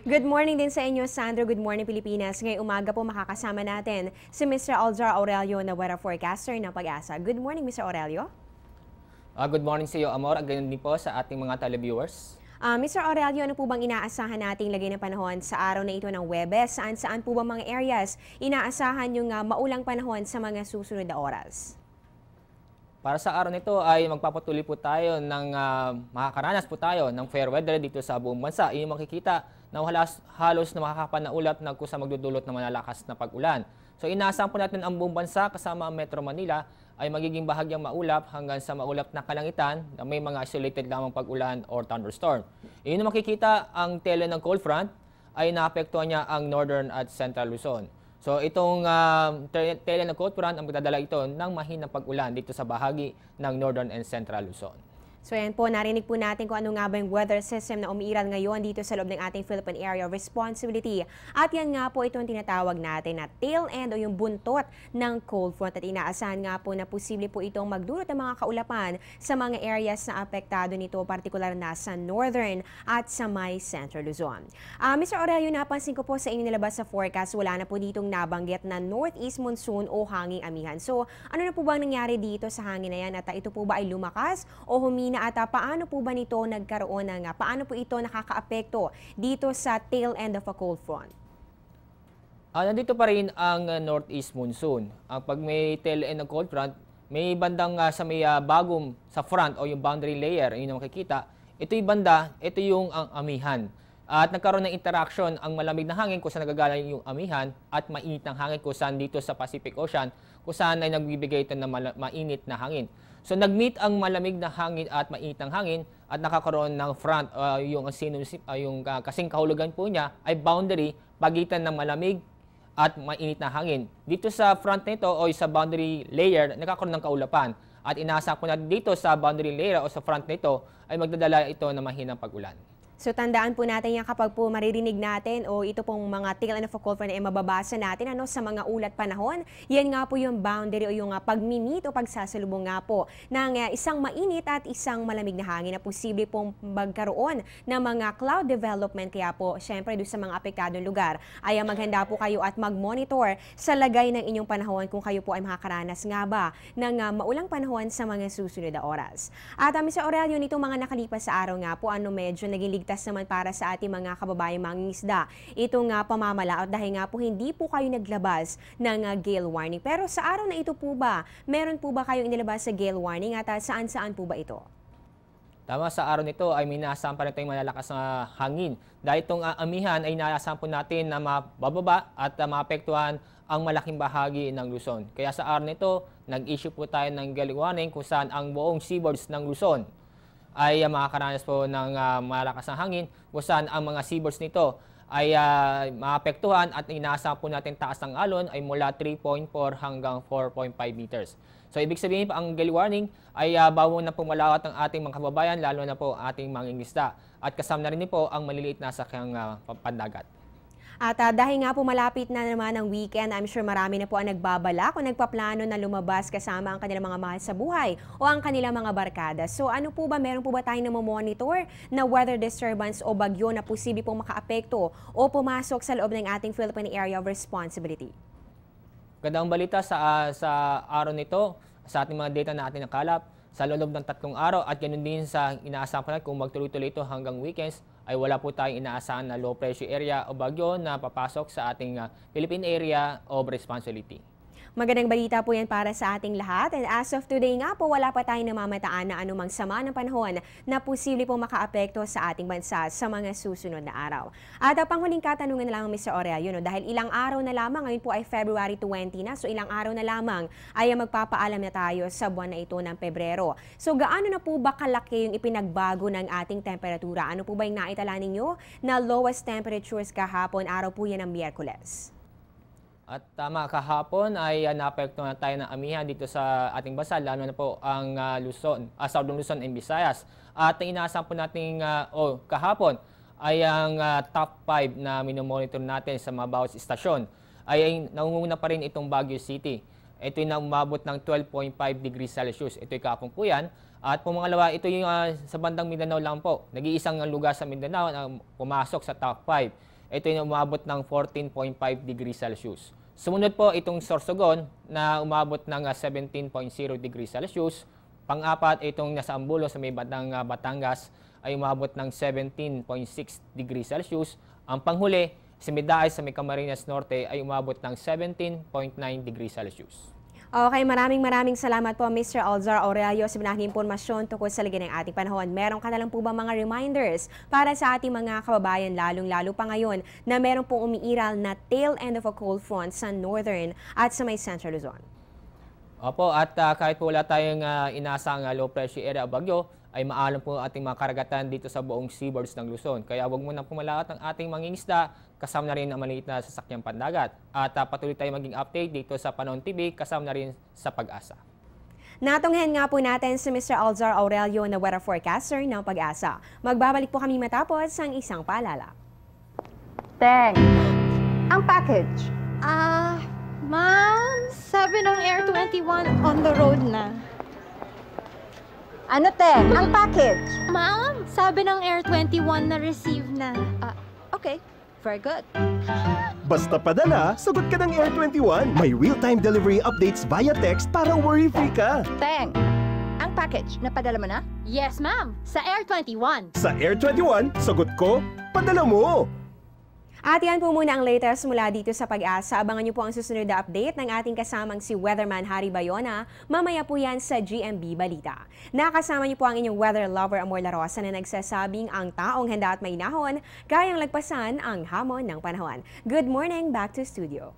Good morning din sa inyo, Sandro. Good morning, Pilipinas. Ngayong umaga po makakasama natin si Mr. Aljar Aurelio na weather forecaster ng Pag-asa. Good morning, Mr. Aurelio. Good morning sa iyo, Amor. At ganyan din po sa ating mga televiewers. Mr. Aurelio, ano po bang inaasahan nating lagay ng panahon sa araw na ito ng Huwebes? Saan po ba mga areas inaasahan yung maulang panahon sa mga susunod na oras? Para sa araw nito ay magpapatuloy po tayo ng makakaranas po tayo ng fair weather dito sa buong bansa. Inyong makikita na halos na makakapanaulap na kusa magdudulot ng malalakas na pag-ulan. So inaasahan po natin ang buong bansa kasama ang Metro Manila ay magiging bahagyang maulap hanggang sa maulap na kalangitan na may mga isolated lamang pag-ulan or thunderstorm. Inyong makikita ang tele ng cold front ay naapektuhan niya ang northern at central Luzon. So itong tele ng cold front ang magdadala ito ng mahinang pag-ulan dito sa bahagi ng northern and central Luzon. So yan po, narinig po natin kung ano nga ba yung weather system na umiiral ngayon dito sa loob ng ating Philippine Area of Responsibility. At yan nga po itong tinatawag natin na tail end o yung buntot ng cold front. At inaasahan nga po na posible po itong magdulot ng mga kaulapan sa mga areas na apektado nito, partikular na sa northern at sa may central Luzon. Mr. Aurelio, napansin ko po sa inyong nilabas sa forecast, wala na po ditong nabanggit na northeast monsoon o hanging amihan. So ano na po bang nangyari dito sa hangin na yan? At ito po ba ay lumakas o humina? At paano po ba nito nagkaroon ng, paano po ito nakakaapekto dito sa tail end of a cold front? Nandito pa rin ang northeast monsoon. Pag may tail end ng cold front, may bandang sa may bagong sa front o yung boundary layer, yun ang makikita. Ito yung banda, ito yung ang amihan. At nagkaroon ng interaction ang malamig na hangin kung saan nagagaling yung amihan at mainit ng hangin kung saan dito sa Pacific Ocean kung saan ay nagbibigay ito ng mainit na hangin. So nag-meet ang malamig na hangin at mainit ng hangin at nakakaroon ng front, yung kasing kahulugan po niya ay boundary pagitan ng malamig at mainit na hangin. Dito sa front nito o sa boundary layer, nakakaroon ng kaulapan. At inaasahan po natin dito sa boundary layer o sa front nito ay magdadala ito ng mahinang pag-ulan. So tandaan po natin yan kapag po maririnig natin o ito pong mga tail end of a cold front ay mababasa natin sa mga ulat panahon. Yan nga po yung boundary o yung pag-meet o pagsasalubong nga po ng isang mainit at isang malamig na hangin na posible pong magkaroon ng mga cloud development. Kaya po syempre doon sa mga apektadong lugar ay maghanda po kayo at mag-monitor sa lagay ng inyong panahon kung kayo po ay makakaranas nga ba ng maulang panahon sa mga susunod na oras. At Mr. Aurelio, nitong mga nakalipas sa araw nga po medyo naging ligtas naman para sa ating mga kababayang mangingisda. Itong pamamalaot dahil nga po hindi po kayo naglabas ng gale warning. Pero sa araw na ito po ba, meron po ba kayong inilabas sa gale warning at saan-saan po ba ito? Tama, sa araw nito ay minaasahan pa rin tayong malalakas na hangin. Dahil itong amihan ay inaasahan po natin na mabababa at maapektuhan ang malaking bahagi ng Luzon. Kaya sa araw nito, nag-issue po tayo ng gale warning kung saan ang buong seaboards ng Luzon ay makakaranas po ng malakas na hangin kung saan ang mga seaboards nito ay maapektuhan at inaasahan po natin taas ng alon ay mula 3.4 hanggang 4.5 meters. So ibig sabihin pa ang gale warning ay bawal na pumalawat ang ating mga kababayan, lalo na po ating mangingisda. At kasama na rin po ang maliliit na sakyang pandagat. At dahil nga po malapit na naman ang weekend, I'm sure marami na po ang nagbabalak o nagpaplano na lumabas kasama ang kanilang mga mahal sa buhay o ang kanilang mga barkada. So ano po ba, meron po ba tayong namomonitor na weather disturbance o bagyo na posible pong makaapekto o pumasok sa loob ng ating Philippine Area of Responsibility? Gandang balita sa araw nito, sa ating mga data na ating nakalap, sa loob ng 3 araw at ganoon din sa inaasahan pa natin kung magtuloy-tuloy ito hanggang weekends ay wala po tayong inaasahan na low pressure area o bagyo na papasok sa ating Philippine Area of Responsibility. Magandang balita po yan para sa ating lahat. And as of today nga po, wala pa tayong namamataan na anumang sama ng panahon na posible pong makaapekto sa ating bansa sa mga susunod na araw. At panghuling katanungan na lang, Mr. Aurelio, dahil ilang araw na lamang, ngayon po ay February 20 na, so ilang araw na lamang ay magpapaalam na tayo sa buwan na ito ng Pebrero. So gaano na po ba kalaki yung ipinagbago ng ating temperatura? Ano po ba yung naitala ninyo na lowest temperatures kahapon? Araw po yan ng Miyerkules. At tama, kahapon ay naapektuhan tayo ng amihan dito sa ating bansa, lalo na po ang Southern Luzon and Visayas. At inaasahan po natin kahapon ay ang top 5 na minomonitor natin sa mga bawat istasyon ay nangunguna pa rin itong Baguio City. Ito yung umabot ng 12.5 degrees Celsius. Ito yung kahapon po yan. At pumangalawa, ito yung sa bandang Mindanao lang po. Nag-iisang lugar sa Mindanao na pumasok sa top 5. Ito yung umabot ng 14.5 degrees Celsius. Sumunod po itong Sorsogon na umabot ng 17.0 degrees Celsius. Pang-apat, itong nasa Ambulo sa may bandang Batangas ay umabot ng 17.6 degrees Celsius. Ang panghuli, si Midaay sa may Camarines Norte ay umabot ng 17.9 degrees Celsius. Okay, maraming salamat po Mr. Alzar Aurelio sa binahaging impormasyon tungkol sa lagay ng ating panahon. Meron ka na lang po ba mga reminders para sa ating mga kababayan, lalong-lalo pa ngayon na meron pong umiiral na tail end of a cold front sa northern at sa may central Luzon? Opo, at kahit po wala tayong inasang low pressure area o bagyo, ay maalam po ating mga karagatan dito sa buong seaboards ng Luzon. Kaya huwag mo nang pumalakot ang ating mangingisda, kasama na rin ang maliit na sasakyang pandagat. At patuloy tayo maging update dito sa Panahon TV, kasama na rin sa Pag-asa. Natunghen nga po natin si Mr. Alzar Aurelio na weather forecaster ng Pag-asa. Magbabalik po kami matapos ang isang paalala. Teng, ang package. Ma'am, sabi ng Air 21 on the road na. Ano, Teng? Ang package. Ma'am, sabi ng Air 21 na receive na. Okay, very good. Basta padala, sagot ka ng Air 21. May real-time delivery updates via text para worry-free ka. Teng, ang package, napadala mo na? Yes, ma'am, sa Air 21. Sa Air 21, sagot ko, padala mo! At yan po muna ang latest mula dito sa Pag-asa. Abangan niyo po ang susunod na update ng ating kasamang si Weatherman Harry Bayona. Mamaya po yan sa GMB Balita. Nakasama niyo po ang inyong weather lover Amor La Rosa na nagsasabing ang taong handa at mainahon, kayang lagpasan ang hamon ng panahon. Good morning, back to studio.